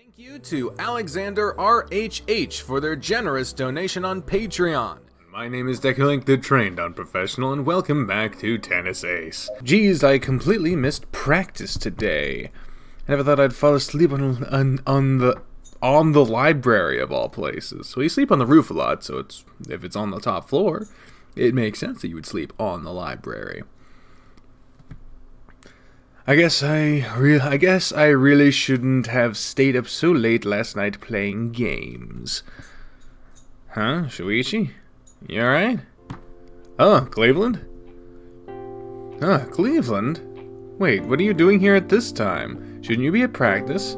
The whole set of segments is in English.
Thank you to Alexander RHH for their generous donation on Patreon. My name is Decalink the Trained on Professional, and welcome back to Tennis Ace. Geez, I completely missed practice today. I never thought I'd fall asleep on the library of all places. Well, you sleep on the roof a lot, so if it's on the top floor, it makes sense that you would sleep on the library. I guess I really shouldn't have stayed up so late last night playing games. Huh, Shoichi? You alright? Oh, Cleveland? Huh, Cleveland? Wait, what are you doing here at this time? Shouldn't you be at practice?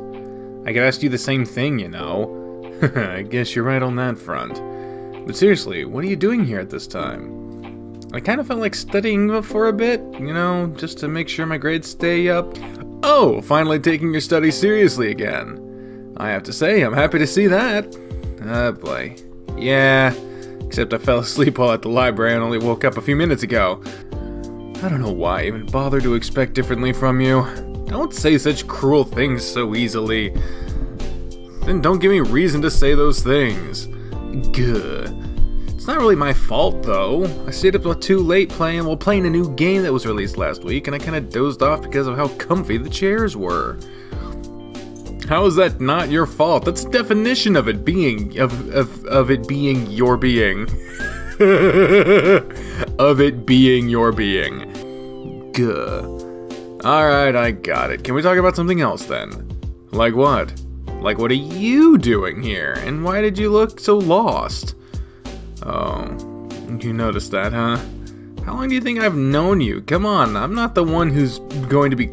I could ask you the same thing, you know. I guess you're right on that front. But seriously, what are you doing here at this time? I kind of felt like studying for a bit, you know, just to make sure my grades stay up. Oh, finally taking your studies seriously again. I have to say, I'm happy to see that. Oh boy. Yeah, except I fell asleep while at the library and only woke up a few minutes ago. I don't know why I even bother to expect differently from you. Don't say such cruel things so easily. Then don't give me reason to say those things. Good. It's not really my fault, though. I stayed up too late playing a new game that was released last week, and I kind of dozed off because of how comfy the chairs were. How is that not your fault? That's the definition of it being of it being your being. Of it being your being. Good. Alright, I got it. Can we talk about something else then? Like what? Like what are you doing here? And why did you look so lost? Oh, you noticed that, huh? How long do you think I've known you? Come on, I'm not the one who's going to be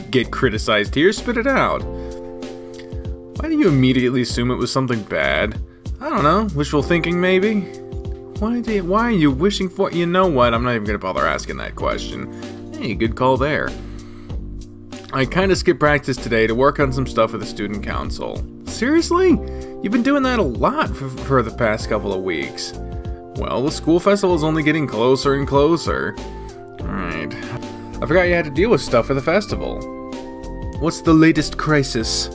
get criticized here. Spit it out. Why do you immediately assume it was something bad? I don't know, wishful thinking maybe? Why are you wishing for? You know what? I'm not even gonna bother asking that question. Hey, good call there. I kinda skipped practice today to work on some stuff with the student council. Seriously? You've been doing that a lot for the past couple of weeks. Well, the school festival is only getting closer and closer. Alright. I forgot you had to deal with stuff for the festival. What's the latest crisis?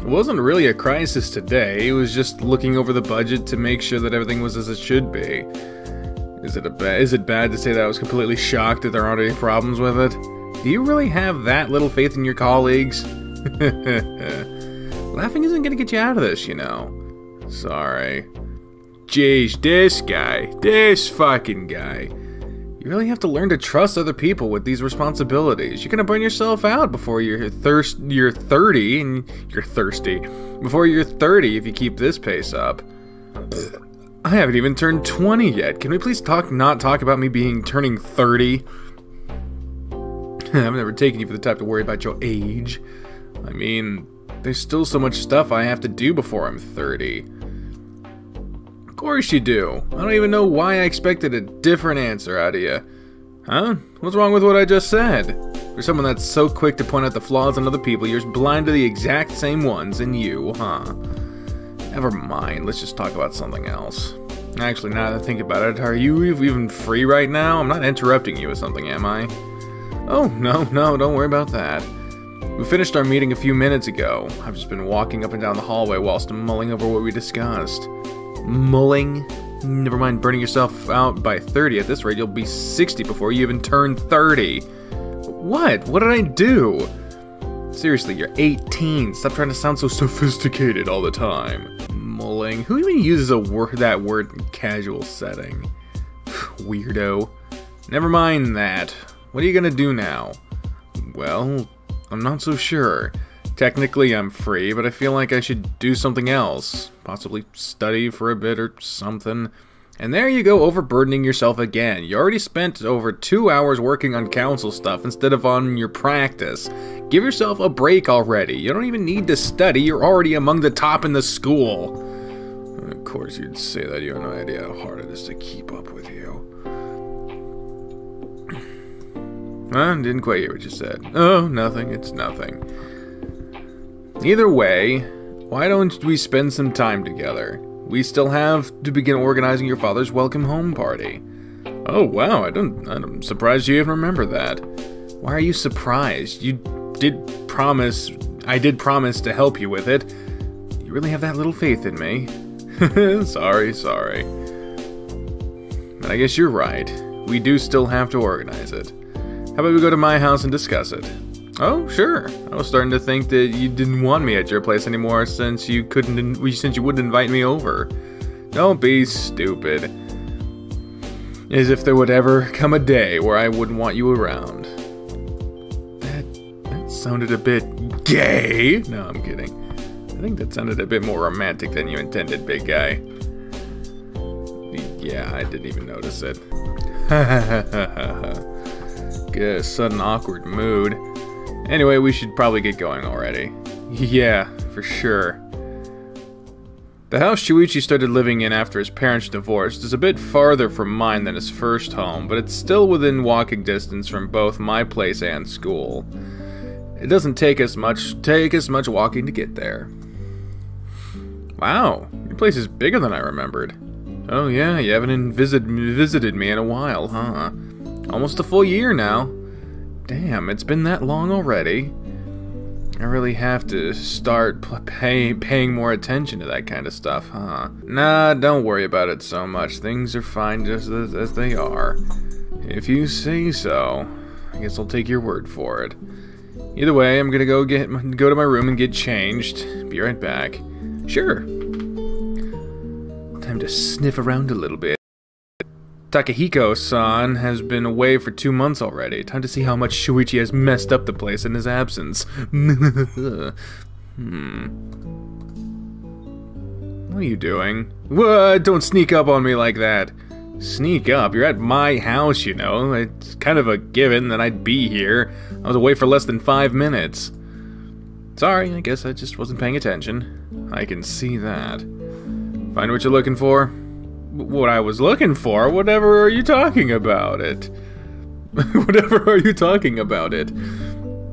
It wasn't really a crisis today. It was just looking over the budget to make sure that everything was as it should be. Is it bad to say that I was completely shocked that there aren't any problems with it? Do you really have that little faith in your colleagues? Laughing isn't gonna get you out of this, you know. Sorry. Jeez, this fucking guy. You really have to learn to trust other people with these responsibilities. You're gonna burn yourself out before you're 30, and you're thirsty. Before you're 30 if you keep this pace up. I haven't even turned 20 yet. Can we please not talk about me turning 30? I've never taken you for the type to worry about your age. I mean, there's still so much stuff I have to do before I'm 30. Of course you do. I don't even know why I expected a different answer out of you. Huh? What's wrong with what I just said? For someone that's so quick to point out the flaws in other people, you're blind to the exact same ones in you, huh? Never mind, let's just talk about something else. Actually, now that I think about it, are you even free right now? I'm not interrupting you with something, am I? Oh, no, don't worry about that. We finished our meeting a few minutes ago. I've just been walking up and down the hallway whilst mulling over what we discussed. Mulling? Never mind burning yourself out by 30. At this rate, you'll be 60 before you even turn 30. What? What did I do? Seriously, you're 18. Stop trying to sound so sophisticated all the time. Mulling. Who even uses that word in casual setting? Weirdo. Never mind that. What are you gonna do now? Well, I'm not so sure. Technically I'm free, but I feel like I should do something else. Possibly study for a bit or something. And there you go, overburdening yourself again. You already spent over 2 hours working on council stuff instead of on your practice. Give yourself a break already. You don't even need to study. You're already among the top in the school. Of course you'd say that. You have no idea how hard it is to keep up with you. Didn't quite hear what you said. Oh, nothing. It's nothing. Either way, why don't we spend some time together? We still have to begin organizing your father's welcome home party. Oh, wow, I'm surprised you even remember that. Why are you surprised? I did promise to help you with it. You really have that little faith in me. Sorry. But I guess you're right. We do still have to organize it. How about we go to my house and discuss it? Oh, sure. I was starting to think that you didn't want me at your place anymore since you wouldn't invite me over. Don't be stupid. As if there would ever come a day where I wouldn't want you around. That sounded a bit gay. No, I'm kidding. I think that sounded a bit more romantic than you intended, big guy. Yeah, I didn't even notice it. Get a sudden awkward mood. Anyway, we should probably get going already. Yeah, for sure. The house Shoichi started living in after his parents divorced is a bit farther from mine than his first home, but it's still within walking distance from both my place and school. It doesn't take as much walking to get there. Wow, your place is bigger than I remembered. Oh yeah, you haven't visited me in a while, huh? Almost a full year now. Damn, it's been that long already. I really have to start paying more attention to that kind of stuff, huh? Nah, don't worry about it so much. Things are fine just as they are. If you say so, I guess I'll take your word for it. Either way, I'm gonna go to my room and get changed. Be right back. Sure. Time to sniff around a little bit. Takahiko-san has been away for 2 months already. Time to see how much Shoichi has messed up the place in his absence. What are you doing? What? Don't sneak up on me like that. Sneak up? You're at my house, you know. It's kind of a given that I'd be here. I was away for less than 5 minutes. Sorry, I guess I just wasn't paying attention. I can see that. Find what you're looking for? What I was looking for? Whatever are you talking about it? Whatever are you talking about it?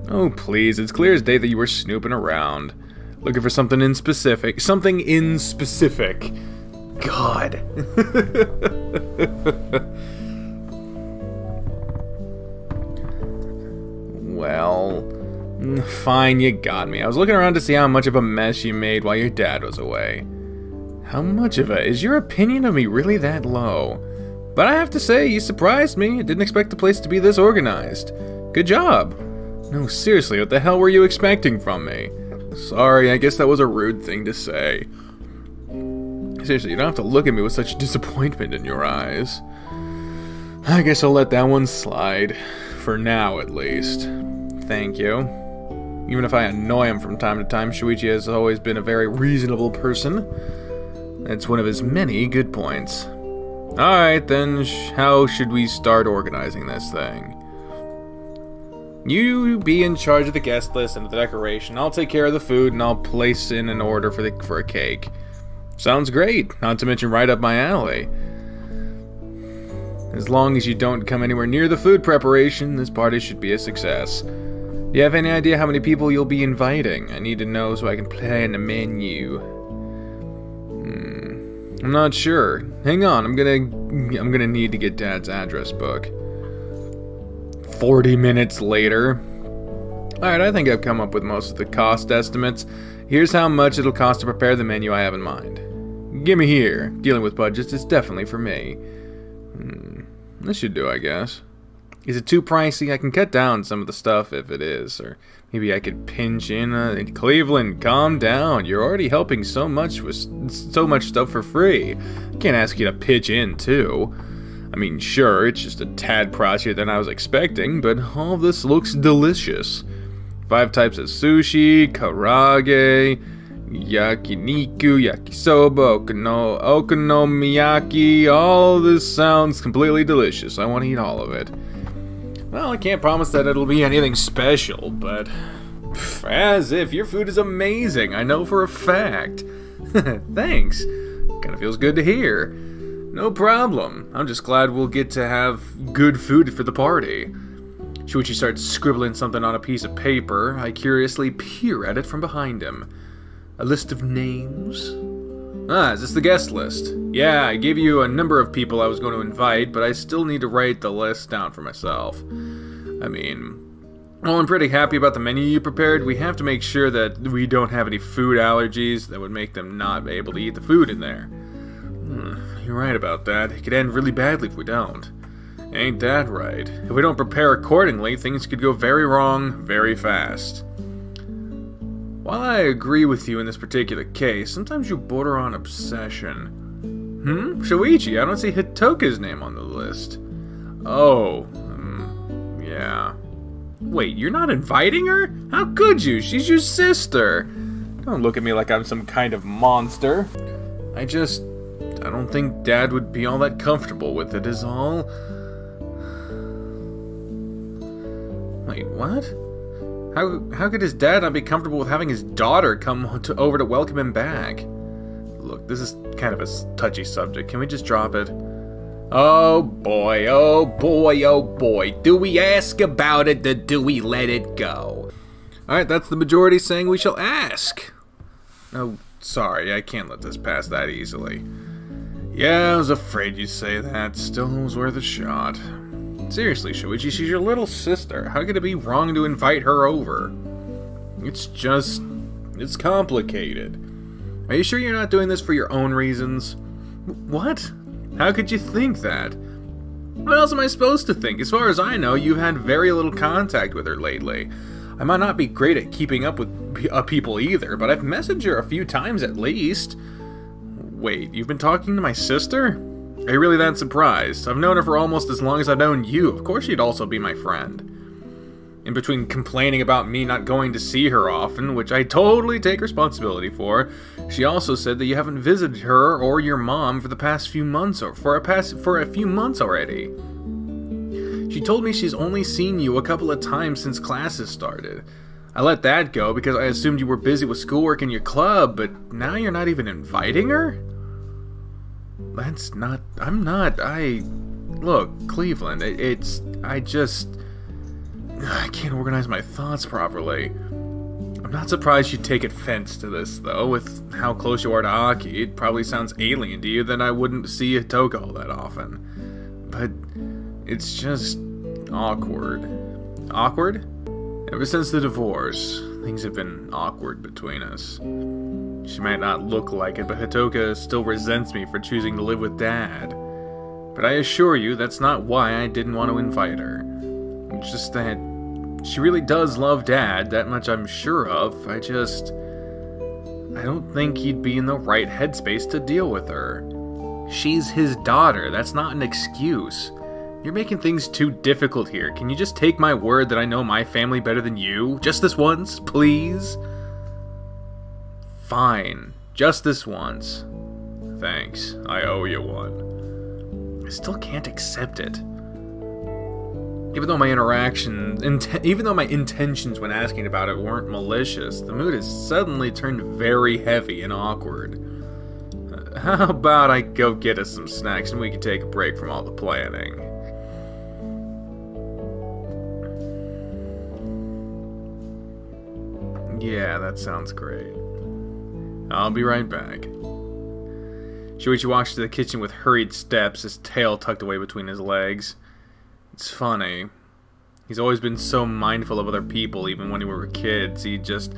Oh, please, it's clear as day that you were snooping around. Looking for something in specific. Something in specific. God. Well, fine, you got me. I was looking around to see how much of a mess you made while your dad was away. How much of it? Is your opinion of me really that low? But I have to say, you surprised me. I didn't expect the place to be this organized. Good job. No, seriously, what the hell were you expecting from me? Sorry, I guess that was a rude thing to say. Seriously, you don't have to look at me with such disappointment in your eyes. I guess I'll let that one slide. For now, at least. Thank you. Even if I annoy him from time to time, Shoichi has always been a very reasonable person. That's one of his many good points. Alright, then how should we start organizing this thing? You be in charge of the guest list and the decoration. I'll take care of the food and I'll place in an order for a cake. Sounds great, not to mention right up my alley. As long as you don't come anywhere near the food preparation, this party should be a success. Do you have any idea how many people you'll be inviting? I need to know so I can plan a menu. I'm not sure. Hang on, I'm gonna need to get Dad's address book. 40 minutes later. Alright, I think I've come up with most of the cost estimates. Here's how much it'll cost to prepare the menu I have in mind. Gimme here. Dealing with budgets is definitely for me. This should do, I guess. Is it too pricey? I can cut down some of the stuff if it is, or maybe I could pinch in. Cleveland, calm down. You're already helping so much with so much stuff for free. I can't ask you to pitch in too. I mean, sure, it's just a tad pricier than I was expecting, but all this looks delicious. 5 types of sushi, karage, yakiniku, yakisoba, okonomiyaki. All this sounds completely delicious. I want to eat all of it. Well, I can't promise that it'll be anything special, but as if your food is amazing, I know for a fact. Thanks. Kinda feels good to hear. No problem. I'm just glad we'll get to have good food for the party. Shoichi starts scribbling something on a piece of paper. I curiously peer at it from behind him. A list of names? Ah, is this the guest list? Yeah, I gave you a number of people I was going to invite, but I still need to write the list down for myself. I mean, Well, I'm pretty happy about the menu you prepared. We have to make sure that we don't have any food allergies that would make them not be able to eat the food in there. You're right about that. It could end really badly if we don't. Ain't that right? If we don't prepare accordingly, things could go very wrong very fast. While I agree with you in this particular case, sometimes you border on obsession. Shoichi, I don't see Hitoka's name on the list. Oh, yeah. Wait, you're not inviting her? How could you? She's your sister. Don't look at me like I'm some kind of monster. I don't think Dad would be all that comfortable with it is all. Wait, what? How could his dad not be comfortable with having his daughter come over to welcome him back? Look, this is kind of a touchy subject. Can we just drop it? Oh boy, oh boy, oh boy. Do we ask about it or do we let it go? Alright, that's the majority saying we shall ask. Oh, sorry, I can't let this pass that easily. Yeah, I was afraid you'd say that. Still, it was worth a shot. Seriously, Shoichi, she's your little sister. How could it be wrong to invite her over? It's complicated. Are you sure you're not doing this for your own reasons? What? How could you think that? What else am I supposed to think? As far as I know, you've had very little contact with her lately. I might not be great at keeping up with people either, but I've messaged her a few times at least. Wait, you've been talking to my sister? Are you really that surprised? I've known her for almost as long as I've known you. Of course she'd also be my friend. In between complaining about me not going to see her often, which I totally take responsibility for, she also said that you haven't visited her or your mom for the past few months or for a few months already. She told me she's only seen you a couple of times since classes started. I let that go because I assumed you were busy with schoolwork and your club, but now you're not even inviting her? Look, Cleveland, I can't organize my thoughts properly. I'm not surprised you'd take offense to this, though. With how close you are to Aki, it probably sounds alien to you that I wouldn't see Hitoka all that often. But it's just awkward. Awkward? Ever since the divorce, things have been awkward between us. She might not look like it, but Hitoka still resents me for choosing to live with Dad. But I assure you, that's not why I didn't want to invite her. It's just that she really does love Dad, that much I'm sure of. I don't think he'd be in the right headspace to deal with her. She's his daughter, that's not an excuse. You're making things too difficult here. Can you just take my word that I know my family better than you? Just this once, please? Fine. Just this once. Thanks. I owe you one. I still can't accept it. Even though my intentions when asking about it weren't malicious, the mood has suddenly turned very heavy and awkward. How about I go get us some snacks and we can take a break from all the planning? Yeah, that sounds great. I'll be right back. Shoichi walks to the kitchen with hurried steps, his tail tucked away between his legs. It's funny. He's always been so mindful of other people, even when we were kids. He'd just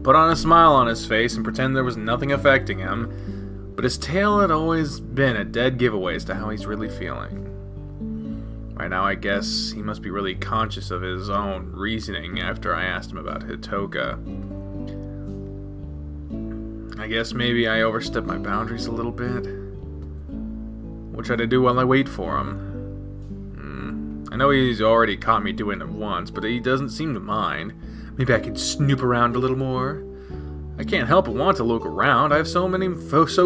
put on a smile on his face and pretend there was nothing affecting him. But his tail had always been a dead giveaway as to how he's really feeling. Right now, I guess he must be really conscious of his own reasoning after I asked him about Hitoka. I guess maybe I overstepped my boundaries a little bit. What should I do while I wait for him? I know he's already caught me doing it once, but he doesn't seem to mind. Maybe I could snoop around a little more. I can't help but want to look around. I have so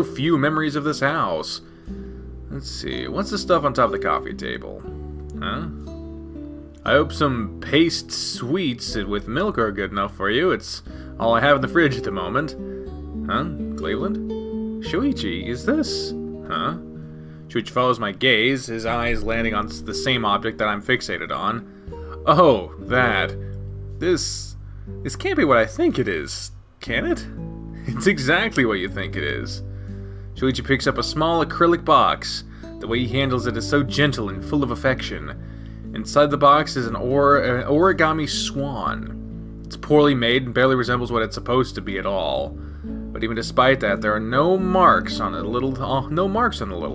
few memories of this house. Let's see, what's the stuff on top of the coffee table? Huh? I hope some paste sweets with milk are good enough for you. It's all I have in the fridge at the moment. Huh? Cleveland? Shoichi, is this? Huh? Shoichi follows my gaze, his eyes landing on the same object that I'm fixated on. Oh, that. This can't be what I think it is, can it? It's exactly what you think it is. Shoichi picks up a small acrylic box. The way he handles it is so gentle and full of affection. Inside the box is an origami swan. It's poorly made and barely resembles what it's supposed to be at all. But even despite that, there are no marks on the little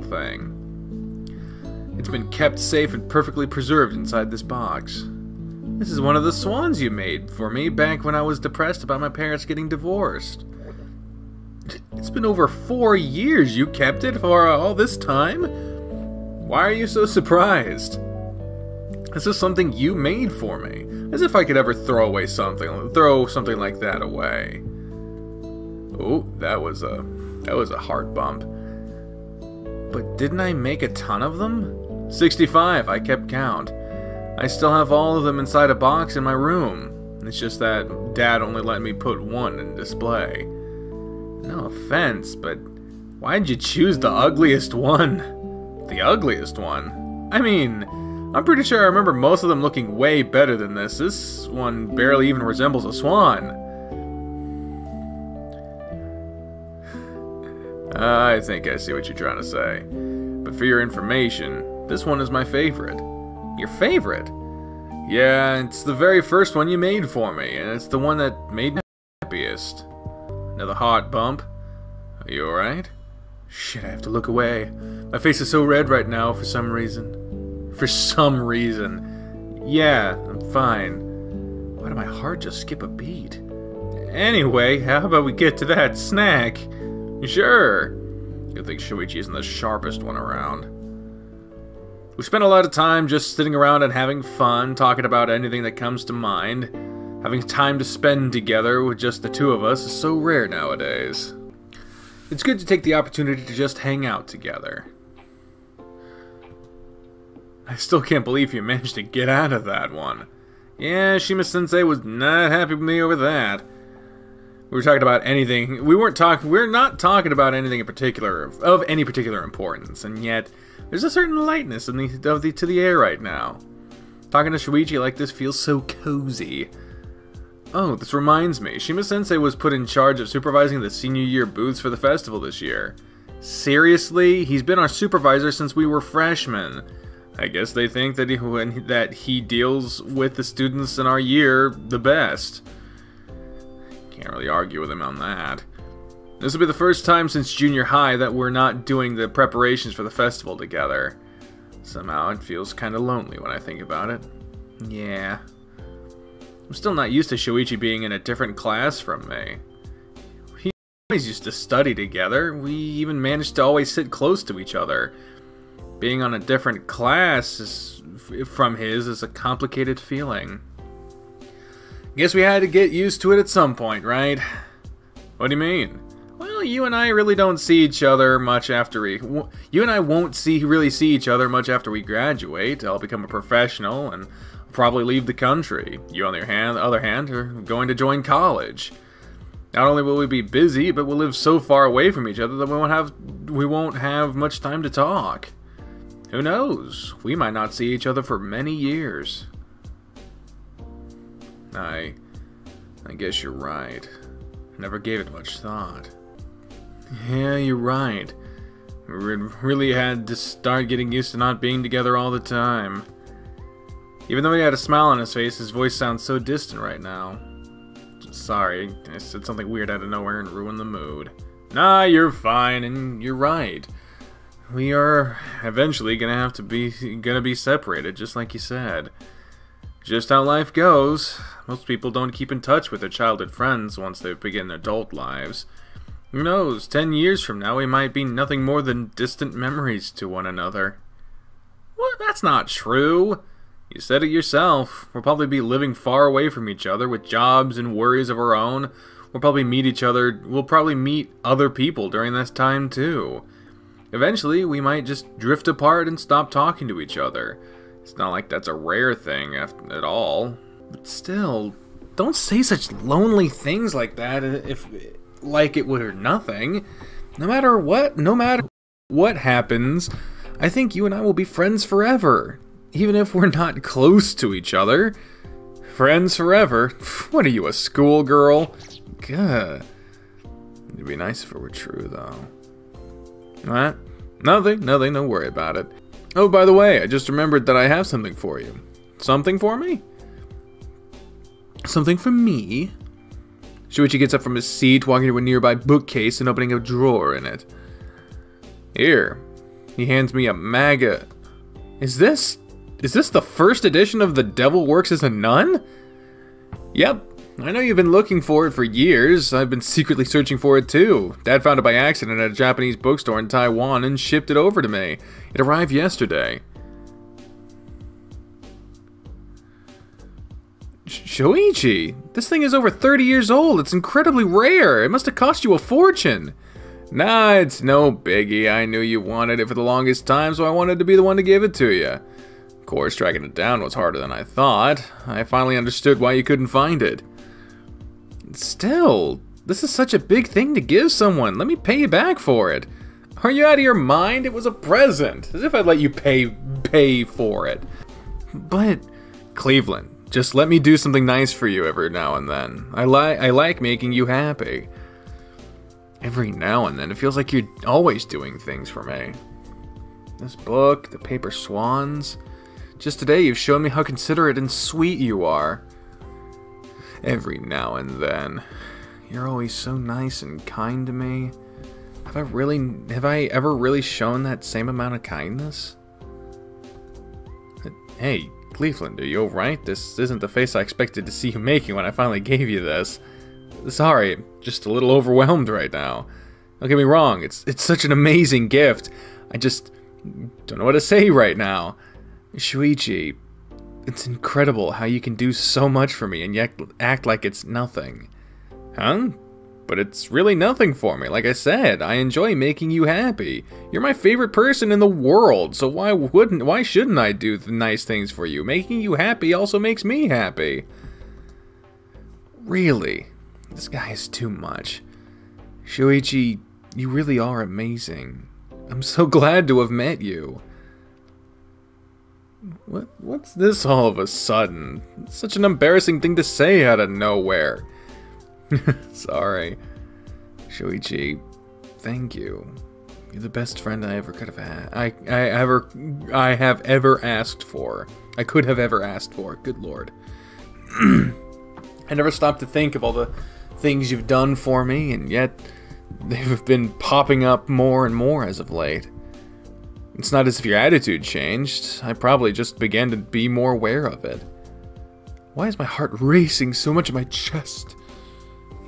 thing. It's been kept safe and perfectly preserved inside this box. This is one of the swans you made for me back when I was depressed about my parents getting divorced. It's been over 4 years you kept it for all this time? Why are you so surprised? This is something you made for me. As if I could ever throw something like that away. Oh, that was a heart bump. But didn't I make a ton of them? 65, I kept count. I still have all of them inside a box in my room. It's just that Dad only let me put one in display. No offense, but why'd you choose the ugliest one? The ugliest one? I mean, I'm pretty sure I remember most of them looking way better than this. This one barely even resembles a swan. I think I see what you're trying to say. But for your information, this one is my favorite. Your favorite? Yeah, it's the very first one you made for me, and it's the one that made me happiest. Another heart bump. Are you alright? Shit, I have to look away. My face is so red right now for some reason. For some reason. Yeah, I'm fine. Why did my heart just skip a beat? Anyway, how about we get to that snack? Sure. Good thing Shoichi isn't the sharpest one around. We spent a lot of time just sitting around and having fun, talking about anything that comes to mind. Having time to spend together with just the two of us is so rare nowadays. It's good to take the opportunity to just hang out together. I still can't believe you managed to get out of that one. Yeah, Shima-sensei was not happy with me over that. We were talking about anything. We're not talking about anything in particular of any particular importance, and yet there's a certain lightness to the air right now. Talking to Shoichi like this feels so cozy. Oh, this reminds me. Shima-sensei was put in charge of supervising the senior year booths for the festival this year. Seriously? He's been our supervisor since we were freshmen. I guess they think that he deals with the students in our year the best. Can't really argue with him on that. This will be the first time since junior high that we're not doing the preparations for the festival together. Somehow it feels kind of lonely when I think about it. Yeah. I'm still not used to Shoichi being in a different class from me. We always used to study together. We even managed to always sit close to each other. Being on a different class from his is a complicated feeling. Guess we had to get used to it at some point, right? What do you mean? Well, you and I really don't see each other much after you and I won't really see each other much after we graduate. I'll become a professional and probably leave the country. You, on the other hand, are going to join college. Not only will we be busy, but we'll live so far away from each other that we won't have much time to talk. Who knows? We might not see each other for many years. I guess you're right. Never gave it much thought. Yeah, you're right. We really had to start getting used to not being together all the time. Even though he had a smile on his face, his voice sounds so distant right now. Sorry, I said something weird out of nowhere and ruined the mood. Nah, you're fine, and you're right. We are eventually gonna be separated, just like you said. Just how life goes. Most people don't keep in touch with their childhood friends once they begin adult lives. Who knows, 10 years from now we might be nothing more than distant memories to one another. What? That's not true. You said it yourself. We'll probably be living far away from each other with jobs and worries of our own. We'll probably meet other people during this time too. Eventually, we might just drift apart and stop talking to each other. It's not like that's a rare thing at all. But still, don't say such lonely things like that like it were nothing. No matter what happens, I think you and I will be friends forever. Even if we're not close to each other. Friends forever? What are you, a schoolgirl? Gah. It'd be nice if it were true, though. What? Nothing, don't worry about it. Oh, by the way, I just remembered that I have something for you. Something for me? Something for me? Shoichi gets up from his seat, walking to a nearby bookcase and opening a drawer in it. Here. He hands me a maga. Is this the first edition of The Devil Works as a Nun? Yep. I know you've been looking for it for years. I've been secretly searching for it too. Dad found it by accident at a Japanese bookstore in Taiwan and shipped it over to me. It arrived yesterday. Shoichi, this thing is over 30 years old. It's incredibly rare. It must have cost you a fortune. Nah, it's no biggie. I knew you wanted it for the longest time, so I wanted to be the one to give it to you. Of course, tracking it down was harder than I thought. I finally understood why you couldn't find it. Still, this is such a big thing to give someone. Let me pay you back for it. Are you out of your mind? It was a present. As if I'd let you pay for it. But, Cleveland, just let me do something nice for you every now and then. I like making you happy. Every now and then, it feels like you're always doing things for me. This book, the paper swans. Just today, you've shown me how considerate and sweet you are. Every now and then. You're always so nice and kind to me. Have I ever really shown that same amount of kindness? Hey, Cleveland, are you alright? This isn't the face I expected to see you making when I finally gave you this. Sorry, I'm just a little overwhelmed right now. Don't get me wrong, it's such an amazing gift. I just don't know what to say right now. Shoichi, it's incredible how you can do so much for me and yet act like it's nothing. Huh? But it's really nothing for me. Like I said, I enjoy making you happy. You're my favorite person in the world, so why shouldn't I do the nice things for you? Making you happy also makes me happy. Really? This guy is too much. Shoichi, you really are amazing. I'm so glad to have met you. What's this all of a sudden? It's such an embarrassing thing to say out of nowhere. Sorry. Shoichi, thank you. You're the best friend I ever could have had. I have ever asked for. I could have ever asked for. Good lord. I never stopped to think of all the things you've done for me, and yet they've been popping up more and more as of late. It's not as if your attitude changed. I probably just began to be more aware of it. Why is my heart racing so much in my chest?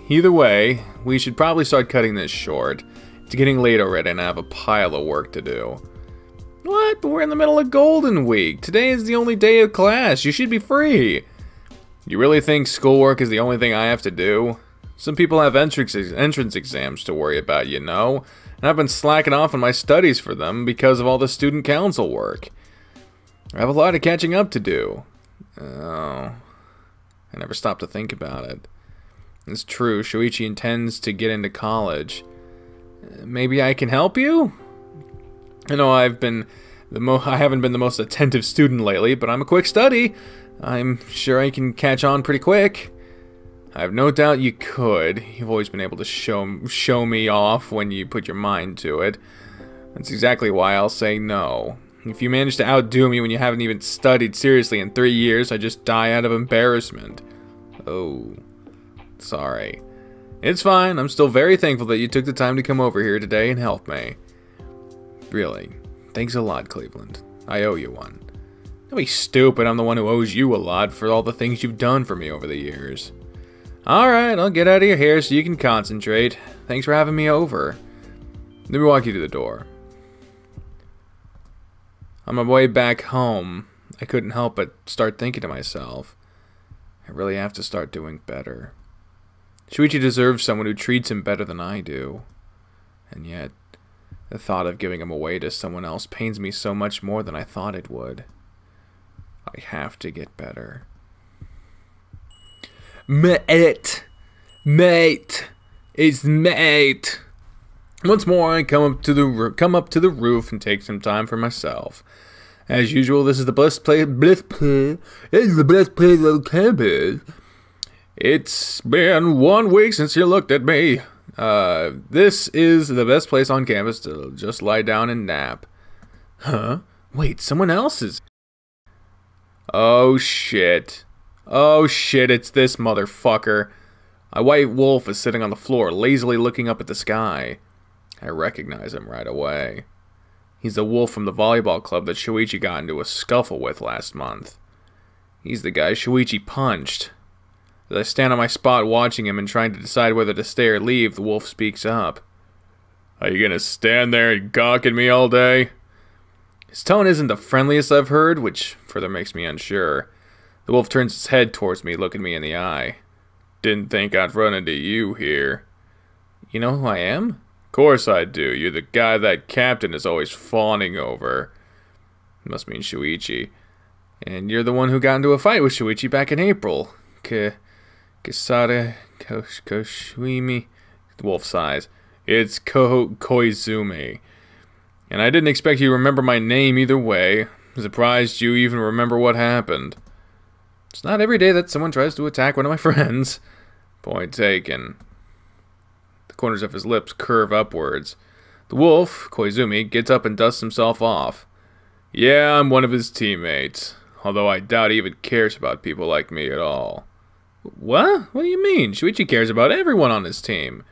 Either way, we should probably start cutting this short. It's getting late already and I have a pile of work to do. What? But we're in the middle of Golden Week. Today is the only day of class. You should be free. You really think schoolwork is the only thing I have to do? Some people have entrance exams to worry about, you know? And I've been slacking off on my studies for them because of all the student council work. I have a lot of catching up to do. Oh, I never stopped to think about it. It's true, Shoichi intends to get into college. Maybe I can help you? I know I haven't been the most attentive student lately, but I'm a quick study. I'm sure I can catch on pretty quick. I have no doubt you could. You've always been able to show me off when you put your mind to it. That's exactly why I'll say no. If you manage to outdo me when you haven't even studied seriously in 3 years, I just die out of embarrassment. Oh, sorry. It's fine. I'm still very thankful that you took the time to come over here today and help me. Really. Thanks a lot, Cleveland. I owe you one. Don't be stupid. I'm the one who owes you a lot for all the things you've done for me over the years. Alright, I'll get out of your hair so you can concentrate. Thanks for having me over. Let me walk you to the door. On my way back home, I couldn't help but start thinking to myself, I really have to start doing better. Shoichi deserves someone who treats him better than I do. And yet, the thought of giving him away to someone else pains me so much more than I thought it would. I have to get better. Mate! It's mate! Once more, I come up to the roof and take some time for myself. As usual, this is the best place on campus. It's been 1 week since you looked at me. This is the best place on campus to just lie down and nap. Huh? Wait, someone else is... Oh shit. Oh shit, it's this motherfucker. A white wolf is sitting on the floor, lazily looking up at the sky. I recognize him right away. He's the wolf from the volleyball club that Shoichi got into a scuffle with last month. He's the guy Shoichi punched. As I stand on my spot watching him and trying to decide whether to stay or leave, the wolf speaks up. Are you gonna stand there and gawk at me all day? His tone isn't the friendliest I've heard, which further makes me unsure. The wolf turns his head towards me, looking me in the eye. Didn't think I'd run into you here. You know who I am? Course I do. You're the guy that captain is always fawning over. Must mean Shoichi. And you're the one who got into a fight with Shoichi back in April. Kisada Koshimi. The wolf sighs. It's Koizumi. And I didn't expect you to remember my name either way. I'm surprised you even remember what happened. It's not every day that someone tries to attack one of my friends. Point taken. The corners of his lips curve upwards. The wolf, Koizumi, gets up and dusts himself off. Yeah, I'm one of his teammates. Although I doubt he even cares about people like me at all. What? What do you mean? Shoichi cares about everyone on his team.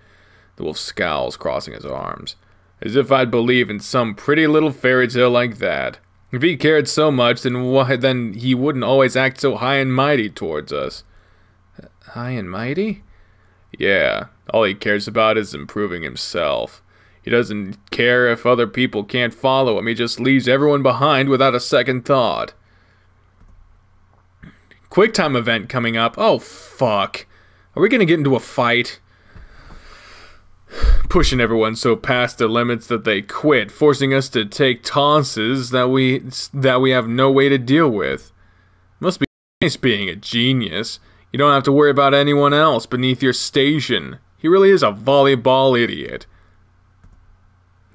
The wolf scowls, crossing his arms. As if I'd believe in some pretty little fairy tale like that. If he cared so much, then he wouldn't always act so high and mighty towards us. High and mighty? Yeah, all he cares about is improving himself. He doesn't care if other people can't follow him. He just leaves everyone behind without a second thought. QuickTime event coming up. Oh, fuck. Are we gonna get into a fight? Pushing everyone so past their limits that they quit, forcing us to take tosses that we have no way to deal with. Must be nice being a genius. You don't have to worry about anyone else beneath your station. He really is a volleyball idiot.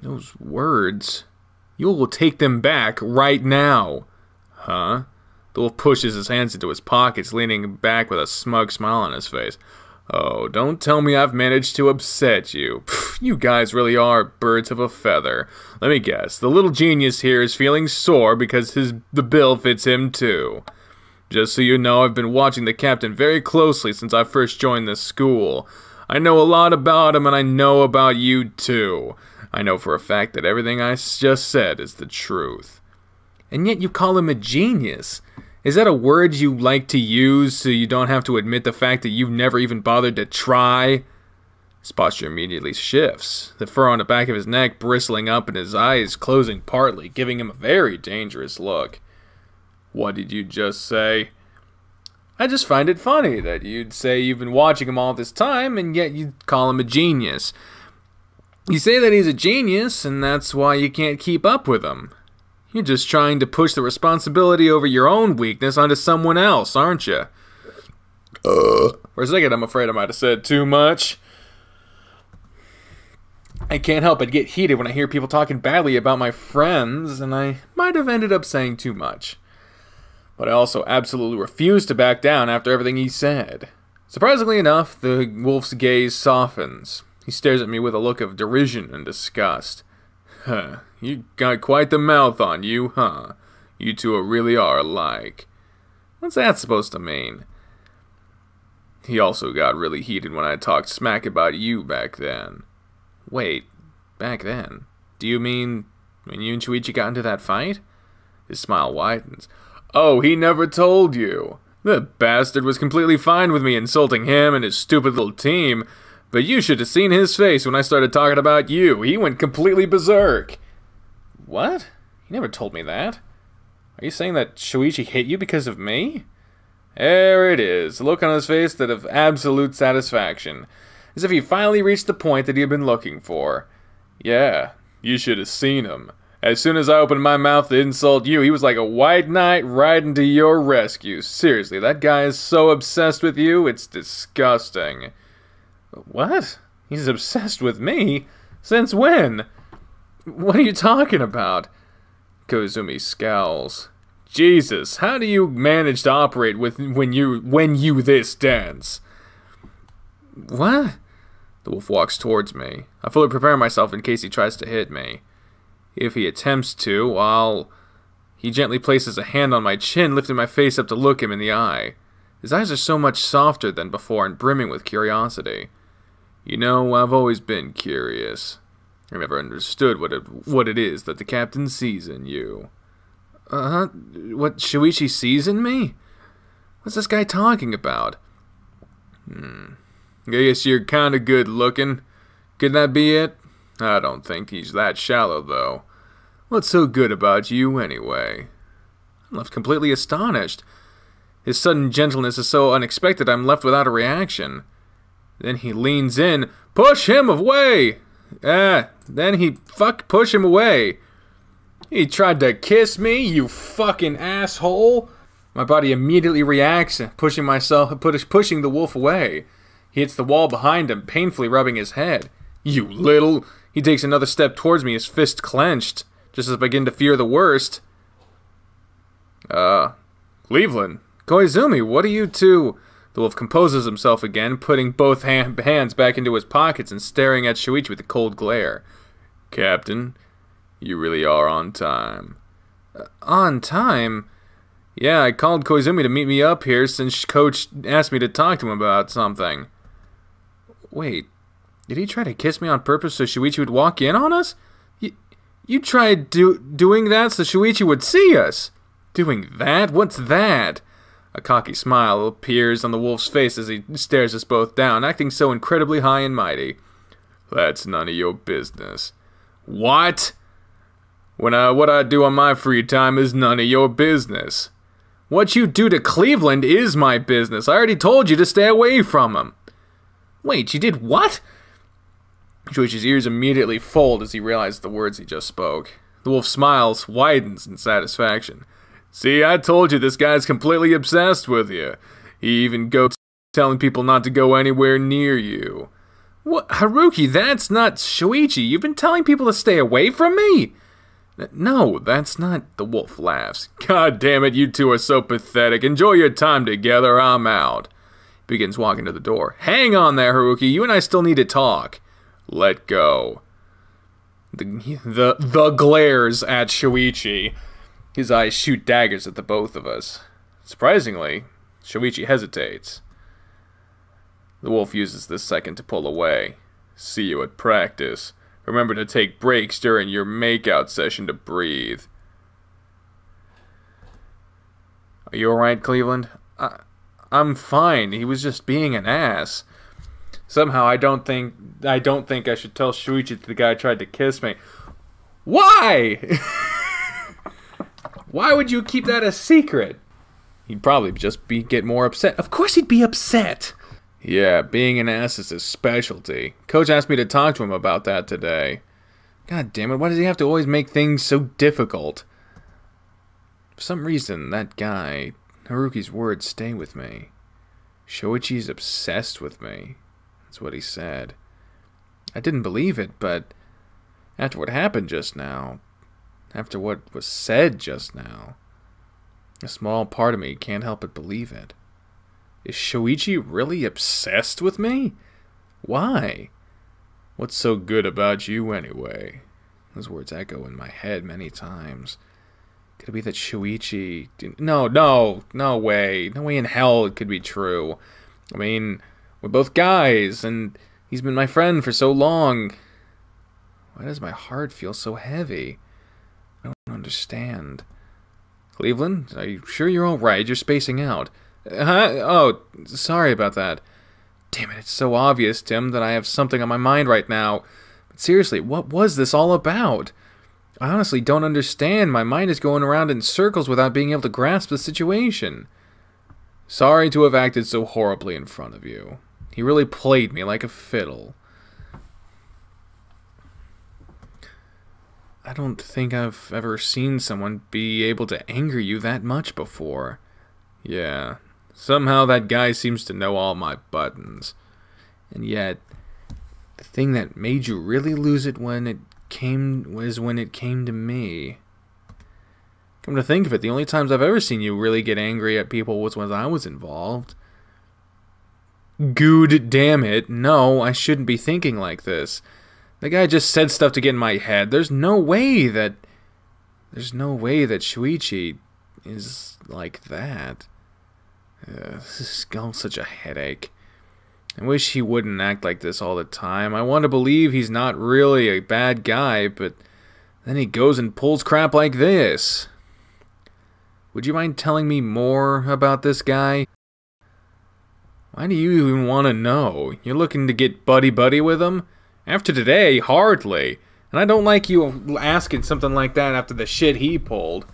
Those words. You will take them back right now. Huh? The wolf pushes his hands into his pockets, leaning back with a smug smile on his face. Oh, don't tell me I've managed to upset you. Pfft, you guys really are birds of a feather. Let me guess, the little genius here is feeling sore because the bill fits him too. Just so you know, I've been watching the captain very closely since I first joined this school. I know a lot about him and I know about you too. I know for a fact that everything I just said is the truth. And yet you call him a genius. Is that a word you like to use so you don't have to admit the fact that you've never even bothered to try? His posture immediately shifts, the fur on the back of his neck bristling up and his eyes closing partly, giving him a very dangerous look. What did you just say? I just find it funny that you'd say you've been watching him all this time and yet you'd call him a genius. You say that he's a genius and that's why you can't keep up with him. You're just trying to push the responsibility over your own weakness onto someone else, aren't you? For a second, I'm afraid I might have said too much. I can't help but get heated when I hear people talking badly about my friends, and I might have ended up saying too much. But I also absolutely refuse to back down after everything he said. Surprisingly enough, the wolf's gaze softens. He stares at me with a look of derision and disgust. Huh, you got quite the mouth on you, huh? You two really are alike. What's that supposed to mean? He also got really heated when I talked smack about you back then. Wait, back then? Do you mean when you and Shoichi got into that fight? His smile widens. Oh, he never told you. The bastard was completely fine with me insulting him and his stupid little team, but you should have seen his face when I started talking about you. He went completely berserk. What? He never told me that. Are you saying that Shoichi hit you because of me? There it is, the look on his face that of absolute satisfaction, as if he finally reached the point that he had been looking for. Yeah, you should have seen him. As soon as I opened my mouth to insult you, he was like a white knight riding to your rescue. Seriously, that guy is so obsessed with you, it's disgusting. What? He's obsessed with me? Since when? What are you talking about? Koizumi scowls. Jesus, how do you manage to operate when you this dense? What? The wolf walks towards me. I fully prepare myself in case he tries to hit me. If he attempts to, I'll He gently places a hand on my chin, lifting my face up to look him in the eye. His eyes are so much softer than before and brimming with curiosity. You know, I've always been curious. I never understood what it is that the captain sees in you. What Shoichi sees in me? What's this guy talking about? I guess you're kinda good looking. Could that be it? I don't think he's that shallow, though. What's so good about you, anyway? I'm left completely astonished. His sudden gentleness is so unexpected I'm left without a reaction. Then he leans in. Push him away! Push him away. He tried to kiss me, you fucking asshole. My body immediately reacts, pushing the wolf away. He hits the wall behind him, painfully rubbing his head. You little... He takes another step towards me, his fist clenched, just as I begin to fear the worst. Cleveland. Koizumi, what are you two... The wolf composes himself again, putting both hands back into his pockets and staring at Shoichi with a cold glare. Captain, you really are on time. On time? Yeah, I called Koizumi to meet me up here since Coach asked me to talk to him about something. Wait, did he try to kiss me on purpose so Shoichi would walk in on us? You tried doing that so Shoichi would see us? Doing that? What's that? A cocky smile appears on the wolf's face as he stares us both down, acting so incredibly high and mighty. That's none of your business. What? What I do on my free time is none of your business. What you do to Cleveland is my business. I already told you to stay away from him. Wait, you did what? Shoichi's ears immediately fold as he realizes the words he just spoke. The wolf smiles, widens in satisfaction. See, I told you this guy's completely obsessed with you. He even goes telling people not to go anywhere near you. What? Haruki, that's not Shoichi. You've been telling people to stay away from me? No, that's not... The wolf laughs. God damn it, you two are so pathetic. Enjoy your time together, I'm out. He begins walking to the door. Hang on there, Haruki. You and I still need to talk. Let go. The glares at Shoichi. His eyes shoot daggers at the both of us. Surprisingly, Shoichi hesitates. The wolf uses this second to pull away. See you at practice. Remember to take breaks during your makeout session to breathe. Are you alright, Cleveland? I'm fine. He was just being an ass. Somehow I don't think I should tell Shoichi that the guy tried to kiss me. Why? Why would you keep that a secret? He'd probably just get more upset. Of course he'd be upset. Yeah, being an ass is his specialty. Coach asked me to talk to him about that today. God damn it, why does he have to always make things so difficult? For some reason, that guy, Haruki's words stay with me. Shoichi's obsessed with me. That's what he said. I didn't believe it, but after what happened just now, after what was said just now, a small part of me can't help but believe it. Is Shoichi really obsessed with me? Why? What's so good about you anyway? Those words echo in my head many times. Could it be that Shoichi... No way. No way in hell it could be true. I mean, we're both guys, and he's been my friend for so long. Why does my heart feel so heavy? I don't understand. Cleveland, are you sure you're alright? You're spacing out. Oh, sorry about that. Damn it, it's so obvious, Tim, that I have something on my mind right now. But seriously, what was this all about? I honestly don't understand. My mind is going around in circles without being able to grasp the situation. Sorry to have acted so horribly in front of you. He really played me like a fiddle. I don't think I've ever seen someone be able to anger you that much before. Yeah, somehow that guy seems to know all my buttons. And yet, the thing that made you really lose it when it came to me. Come to think of it, the only times I've ever seen you really get angry at people was when I was involved. Good damn it, no, I shouldn't be thinking like this. The guy just said stuff to get in my head. There's no way that There's no way that Shoichi is like that. This is all such a headache. I wish he wouldn't act like this all the time. I want to believe he's not really a bad guy, but then he goes and pulls crap like this. Would you mind telling me more about this guy? Why do you even want to know? You're looking to get buddy-buddy with him? After today, hardly. And I don't like you asking something like that after the shit he pulled.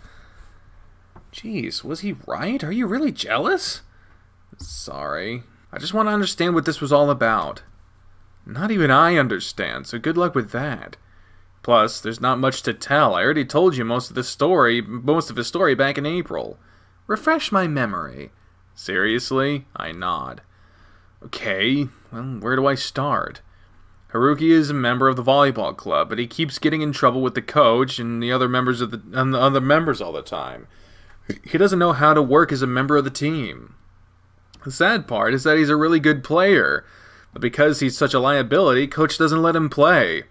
Jeez, was he right? Are you really jealous? Sorry. I just want to understand what this was all about. Not even I understand, so good luck with that. Plus, there's not much to tell. I already told you most of his story back in April. Refresh my memory. Seriously? I nod. Okay, well, where do I start? Haruki is a member of the volleyball club, but he keeps getting in trouble with the coach and the other members all the time. He doesn't know how to work as a member of the team. The sad part is that he's a really good player, but because he's such a liability, coach doesn't let him play.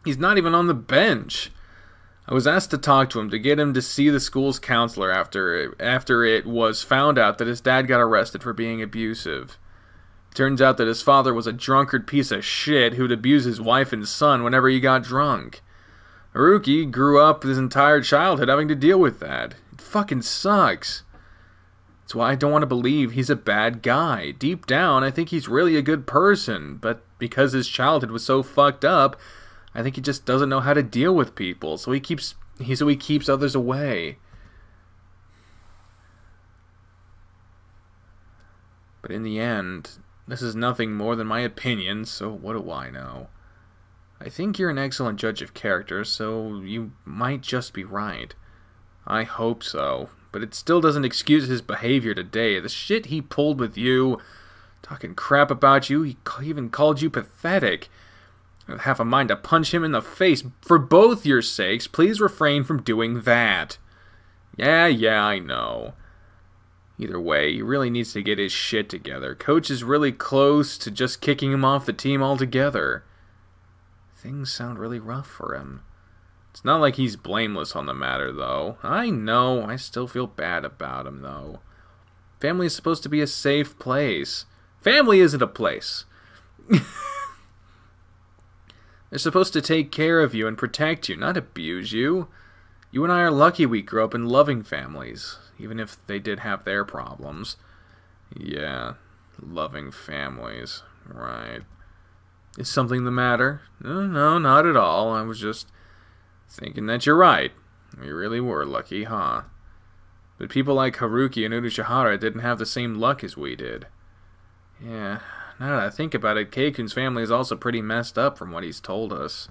He's not even on the bench. I was asked to talk to him to get him to see the school's counselor after it was found out that his dad got arrested for being abusive. Turns out that his father was a drunkard piece of shit who'd abuse his wife and son whenever he got drunk. Haruki grew up his entire childhood having to deal with that. It fucking sucks. That's why I don't want to believe he's a bad guy. Deep down, I think he's really a good person, but because his childhood was so fucked up, I think he just doesn't know how to deal with people, so he keeps others away. But in the end, this is nothing more than my opinion, so what do I know? I think you're an excellent judge of character, so you might just be right. I hope so, but it still doesn't excuse his behavior today. The shit he pulled with you, talking crap about you, he even called you pathetic. I have a mind to punch him in the face. For both your sakes, please refrain from doing that. Yeah, I know. Either way, he really needs to get his shit together. Coach is really close to just kicking him off the team altogether. Things sound really rough for him. It's not like he's blameless on the matter, though. I know, I still feel bad about him, though. Family is supposed to be a safe place. Family isn't a place. They're supposed to take care of you and protect you, not abuse you. You and I are lucky we grew up in loving families, even if they did have their problems. Yeah, loving families, right. Is something the matter? No, not at all. I was just thinking that you're right. We really were lucky, huh? But people like Haruki and Urushihara didn't have the same luck as we did. Yeah, now that I think about it, Keikun's family is also pretty messed up from what he's told us.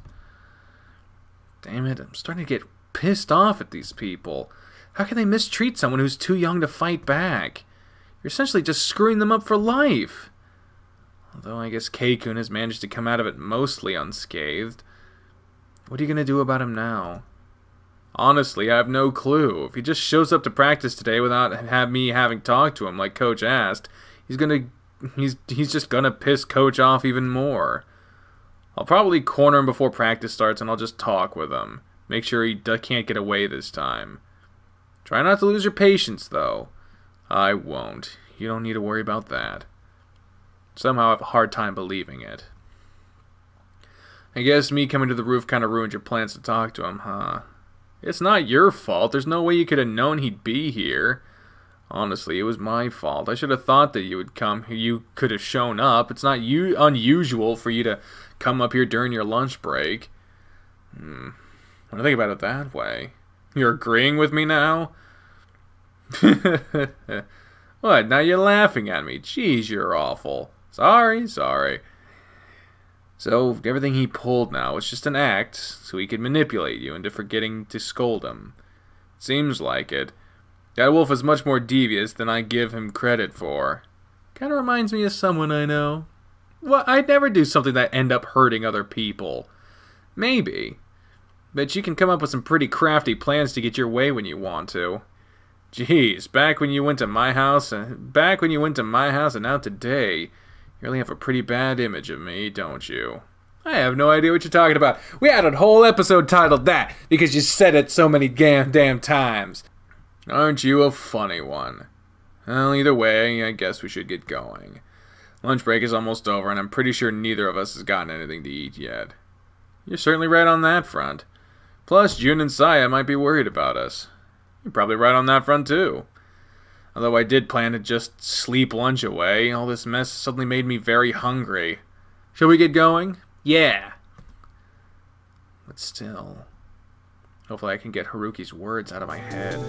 Damn it, I'm starting to get pissed off at these people. How can they mistreat someone who's too young to fight back? You're essentially just screwing them up for life. Although I guess Keikun has managed to come out of it mostly unscathed. What are you going to do about him now? Honestly, I have no clue. If he just shows up to practice today without me having talked to him like Coach asked, he's just gonna piss Coach off even more. I'll probably corner him before practice starts and I'll just talk with him. Make sure he can't get away this time. Try not to lose your patience, though. I won't. You don't need to worry about that. Somehow I have a hard time believing it. I guess me coming to the roof kind of ruined your plans to talk to him, huh? It's not your fault. There's no way you could have known he'd be here. Honestly, it was my fault. I should have thought that you would come. You could have shown up. It's not unusual for you to come up here during your lunch break. When I think about it that way. You're agreeing with me now? What, now you're laughing at me? Jeez, you're awful. Sorry. So, everything he pulled now was just an act, so he could manipulate you into forgetting to scold him. Seems like it. That wolf is much more devious than I give him credit for. Kinda reminds me of someone I know. Well, I'd never do something that end up hurting other people. Maybe. But you can come up with some pretty crafty plans to get your way when you want to. Jeez, back when you went to my house and now today, you really have a pretty bad image of me, don't you? I have no idea what you're talking about. We had a whole episode titled that because you said it so many damn times. Aren't you a funny one? Well, either way, I guess we should get going. Lunch break is almost over, and I'm pretty sure neither of us has gotten anything to eat yet. You're certainly right on that front. Plus, June and Saya might be worried about us. You're probably right on that front, too. Although I did plan to just sleep lunch away, all this mess suddenly made me very hungry. Shall we get going? Yeah. But still, hopefully I can get Haruki's words out of my head.